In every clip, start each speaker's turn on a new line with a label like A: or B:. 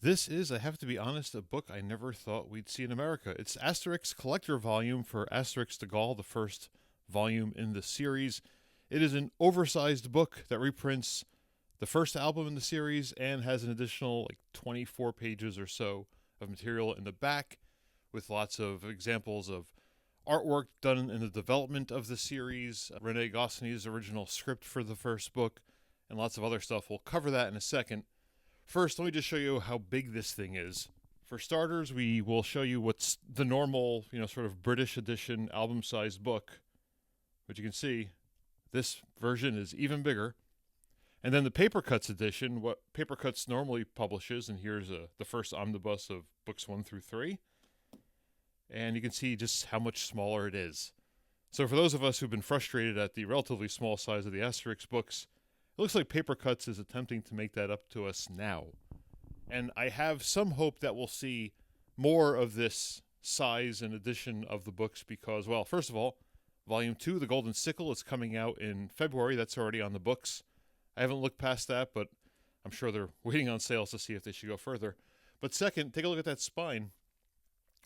A: This is, I have to be honest, a book I never thought we'd see in America. It's Asterix collector volume for Asterix to Gaul, the first volume in the series. It is an oversized book that reprints the first album in the series and has an additional 24 pages or so of material in the back with lots of examples of artwork done in the development of the series, Rene Goscinny's original script for the first book, and lots of other stuff. We'll cover that in a second. First, let me just show you how big this thing is. For starters, we will show you what's the normal, sort of British edition album-sized book. But you can see this version is even bigger. And then the Paper Cuts edition, what Paper Cuts normally publishes, and here's the first omnibus of books 1 through 3. And you can see just how much smaller it is. So for those of us who've been frustrated at the relatively small size of the Asterix books, it looks like Paper Cuts is attempting to make that up to us now. And I have some hope that we'll see more of this size and edition of the books because, well, first of all, Volume 2, The Golden Sickle, is coming out in February. That's already on the books. I haven't looked past that, but I'm sure they're waiting on sales to see if they should go further. But second, take a look at that spine.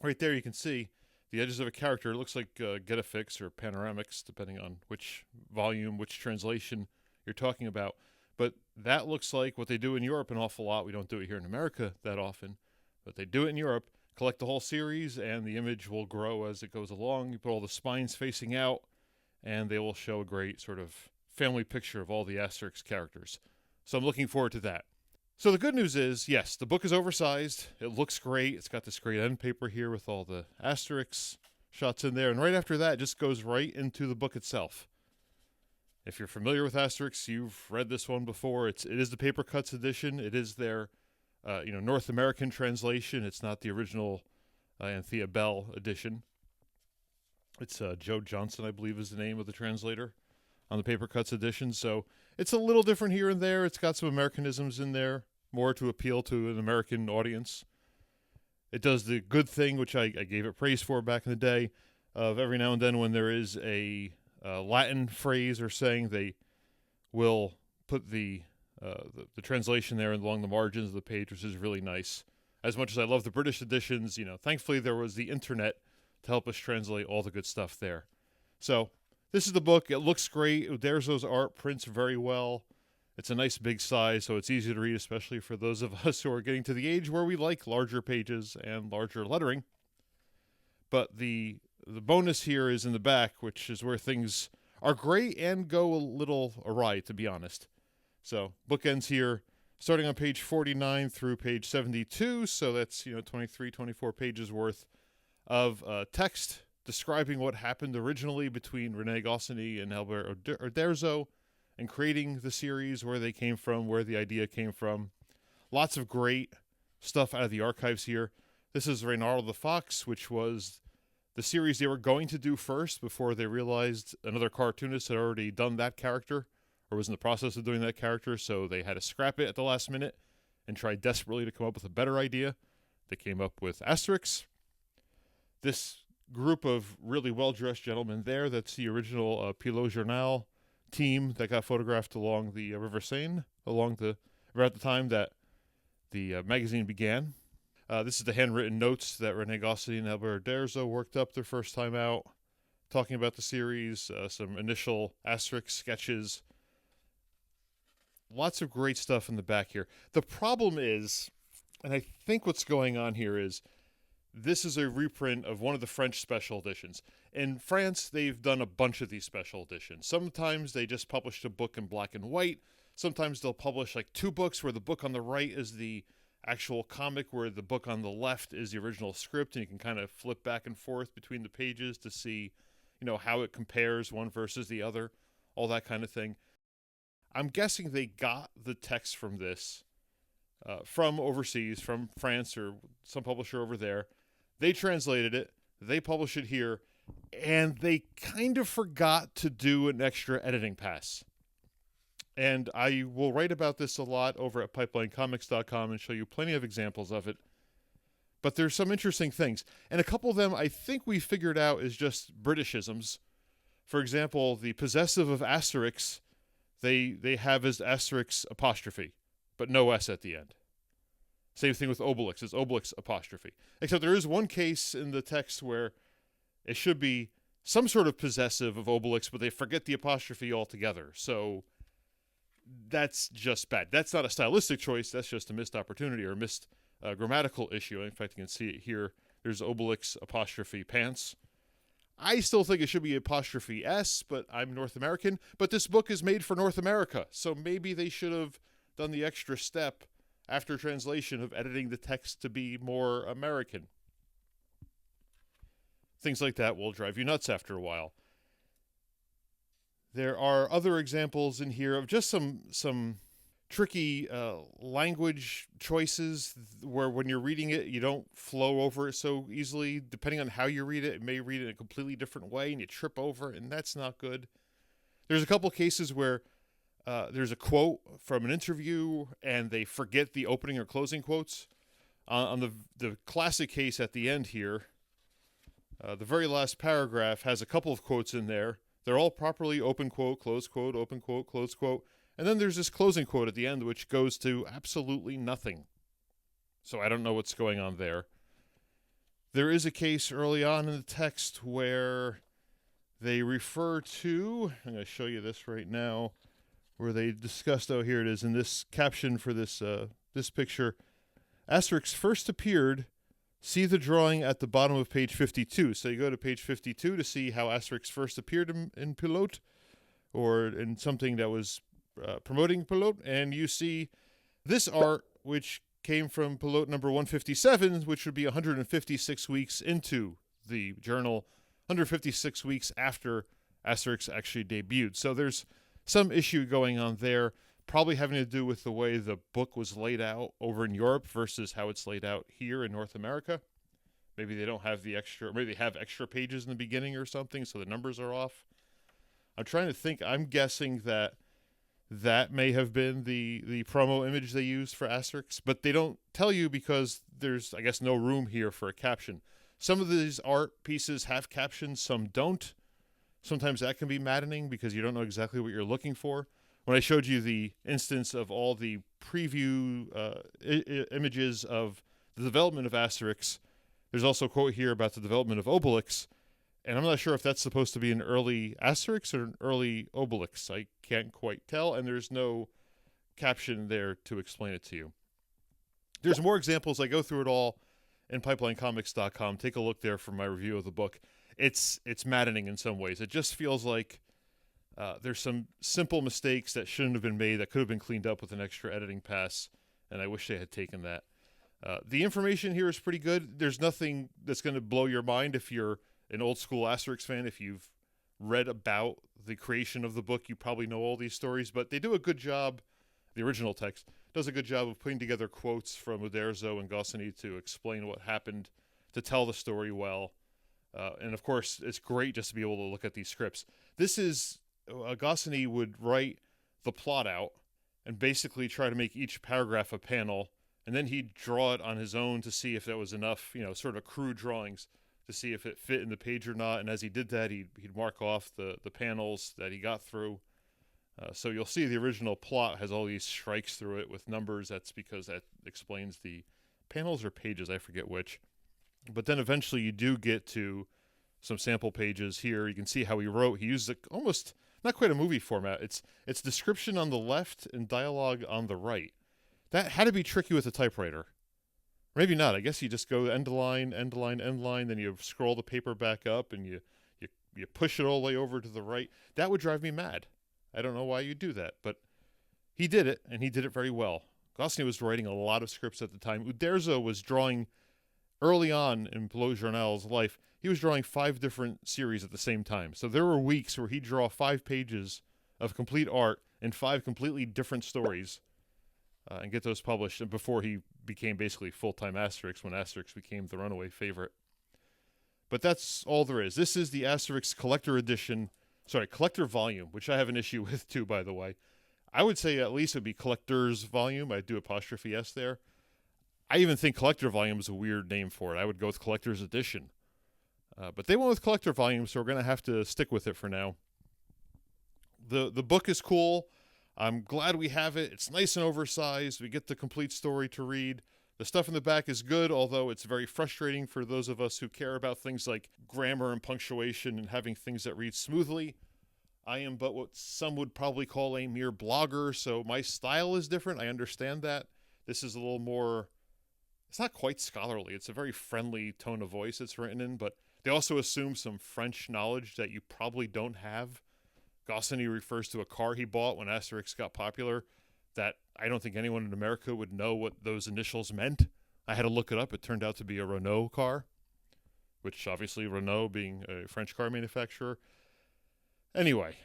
A: Right there you can see the edges of a character. It looks like Getafix or Panoramics, depending on which volume, which translation you're talking about. But that looks like what they do in Europe an awful lot. We don't do it here in America that often, but they do it in Europe. Collect the whole series, and the image will grow as it goes along. You put all the spines facing out, and they will show a great sort of family picture of all the Asterix characters. So I'm looking forward to that. So the good news is, yes, the book is oversized. It looks great. It's got this great end paper here with all the Asterix shots in there. And right after that, it just goes right into the book itself. If you're familiar with Asterix, you've read this one before. It is the Paper Cuts edition. It is their North American translation. It's not the original Anthea Bell edition. It's Joe Johnson, I believe, is the name of the translator on the Paper Cuts edition. So it's a little different here and there. It's got some Americanisms in there, more to appeal to an American audience. It does the good thing, which I gave it praise for back in the day, of every now and then when there is a Latin phrase or saying, they will put the translation there along the margins of the page, which is really nice. As much as I love the British editions, thankfully there was the internet to help us translate all the good stuff there. So this is the book. It looks great. Uderzo's art prints very well. It's a nice big size, so it's easy to read, especially for those of us who are getting to the age where we like larger pages and larger lettering. But the bonus here is in the back, which is where things are great and go a little awry, to be honest. So book ends here, starting on page 49 through page 72. So that's 23, 24 pages worth of text describing what happened originally between Rene Goscinny and Albert Uderzo and creating the series, where they came from, where the idea came from. Lots of great stuff out of the archives here. This is Reynaldo the Fox, which was the series they were going to do first before they realized another cartoonist had already done that character or was in the process of doing that character, so they had to scrap it at the last minute and try desperately to come up with a better idea. They came up with Asterix. This group of really well-dressed gentlemen there, that's the original Pilot Journal team that got photographed along the River Seine, around the time that the magazine began. This is the handwritten notes that Rene Goscinny and Albert Uderzo worked up their first time out, talking about the series, some initial Asterix sketches. Lots of great stuff in the back here. The problem is, and I think what's going on here is, this is a reprint of one of the French special editions. In France, they've done a bunch of these special editions. Sometimes they just published a book in black and white. Sometimes they'll publish 2 books where the book on the right is the actual comic, where the book on the left is the original script, and you can kind of flip back and forth between the pages to see, how it compares one versus the other, all that kind of thing. I'm guessing they got the text from this from overseas, from France or some publisher over there. They translated it, they published it here, and they kind of forgot to do an extra editing pass. And I will write about this a lot over at pipelinecomics.com and show you plenty of examples of it. But there's some interesting things. And a couple of them I think we figured out is just British-isms. For example, the possessive of Asterix, they have as Asterix apostrophe, but no S at the end. Same thing with Obelix. It's Obelix apostrophe. Except there is one case in the text where it should be some sort of possessive of Obelix, but they forget the apostrophe altogether. So that's just bad. That's not a stylistic choice. That's just a missed opportunity or missed grammatical issue. In fact, you can see it here. There's Obelix apostrophe pants. I still think it should be apostrophe S, but I'm North American. But this book is made for North America, so maybe they should have done the extra step after translation of editing the text to be more American. Things like that will drive you nuts after a while. There are other examples in here of just some tricky language choices where when you're reading it, you don't flow over it so easily. Depending on how you read it, it may read it in a completely different way and you trip over it, and that's not good. There's a couple cases where there's a quote from an interview and they forget the opening or closing quotes. On the classic case at the end here, the very last paragraph has a couple of quotes in there. They're all properly open quote, close quote, open quote, close quote. And then there's this closing quote at the end, which goes to absolutely nothing. So I don't know what's going on there. There is a case early on in the text where they refer to, I'm going to show you this right now, where they discussed, oh, here it is in this caption for this picture. Asterix first appeared, see the drawing at the bottom of page 52. So you go to page 52 to see how Asterix first appeared in Pilote, or in something that was promoting Pilote, and you see this art, which came from Pilote number 157, which would be 156 weeks into the journal, 156 weeks after Asterix actually debuted. So there's some issue going on there, probably having to do with the way the book was laid out over in Europe versus how it's laid out here in North America. Maybe they don't have the extra, maybe they have extra pages in the beginning or something, so the numbers are off. I'm trying to think. I'm guessing that may have been the promo image they used for Asterix, but they don't tell you because there's, I guess, no room here for a caption. Some of these art pieces have captions, some don't. Sometimes that can be maddening because you don't know exactly what you're looking for. When I showed you the instance of all the preview images of the development of Asterix, there's also a quote here about the development of Obelix, and I'm not sure if that's supposed to be an early Asterix or an early Obelix. I can't quite tell, and there's no caption there to explain it to you. There's more examples. I go through it all in pipelinecomics.com. Take a look there for my review of the book. It's maddening in some ways. It just feels like there's some simple mistakes that shouldn't have been made that could have been cleaned up with an extra editing pass, and I wish they had taken that. The information here is pretty good. There's nothing that's going to blow your mind if you're an old school Asterix fan. If you've read about the creation of the book, you probably know all these stories, but they do a good job. The original text does a good job of putting together quotes from Uderzo and Goscinny to explain what happened, to tell the story well. And of course, it's great just to be able to look at these scripts. This is, Goscinny would write the plot out and basically try to make each paragraph a panel, and then he'd draw it on his own to see if that was enough, sort of crude drawings to see if it fit in the page or not. And as he did that, he'd mark off the panels that he got through. So you'll see the original plot has all these strikes through it with numbers. That's because that explains the panels or pages, I forget which. But then eventually you do get to some sample pages here. You can see how he wrote. He used almost not quite a movie format. It's description on the left and dialogue on the right. That had to be tricky with a typewriter. Maybe not. I guess you just go end line, end line, end line, then you scroll the paper back up and you push it all the way over to the right. That would drive me mad. I don't know why you do that, but he did it, and he did it very well. Goscinny was writing a lot of scripts at the time. Uderzo was drawing early on in Pilote Journal's life. He was drawing 5 different series at the same time. So there were weeks where he'd draw 5 pages of complete art in 5 completely different stories and get those published, and before he became basically full-time Asterix, when Asterix became the runaway favorite. But that's all there is. This is the Asterix collector volume, which I have an issue with too, by the way. I would say at least it would be collector's volume. I'd do apostrophe S there. I even think collector volume is a weird name for it. I would go with collector's edition. But they went with collector volume, so we're going to have to stick with it for now. The book is cool. I'm glad we have it. It's nice and oversized. We get the complete story to read. The stuff in the back is good, although it's very frustrating for those of us who care about things like grammar and punctuation and having things that read smoothly. I am but what some would probably call a mere blogger, so my style is different. I understand that. This is a little more, it's not quite scholarly. It's a very friendly tone of voice it's written in, but they also assume some French knowledge that you probably don't have. Goscinny refers to a car he bought when Asterix got popular that I don't think anyone in America would know what those initials meant. I had to look it up. It turned out to be a Renault car, which obviously Renault being a French car manufacturer. Anyway,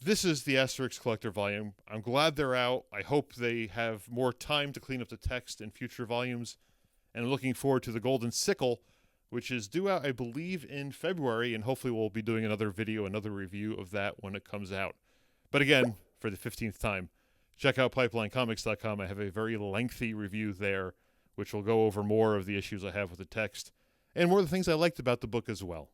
A: this is the Asterix Collector volume. I'm glad they're out. I hope they have more time to clean up the text in future volumes. And I'm looking forward to the Golden Sickle, which is due out, I believe, in February. And hopefully we'll be doing another video, another review of that when it comes out. But again, for the 15th time, check out pipelinecomics.com. I have a very lengthy review there, which will go over more of the issues I have with the text and more of the things I liked about the book as well.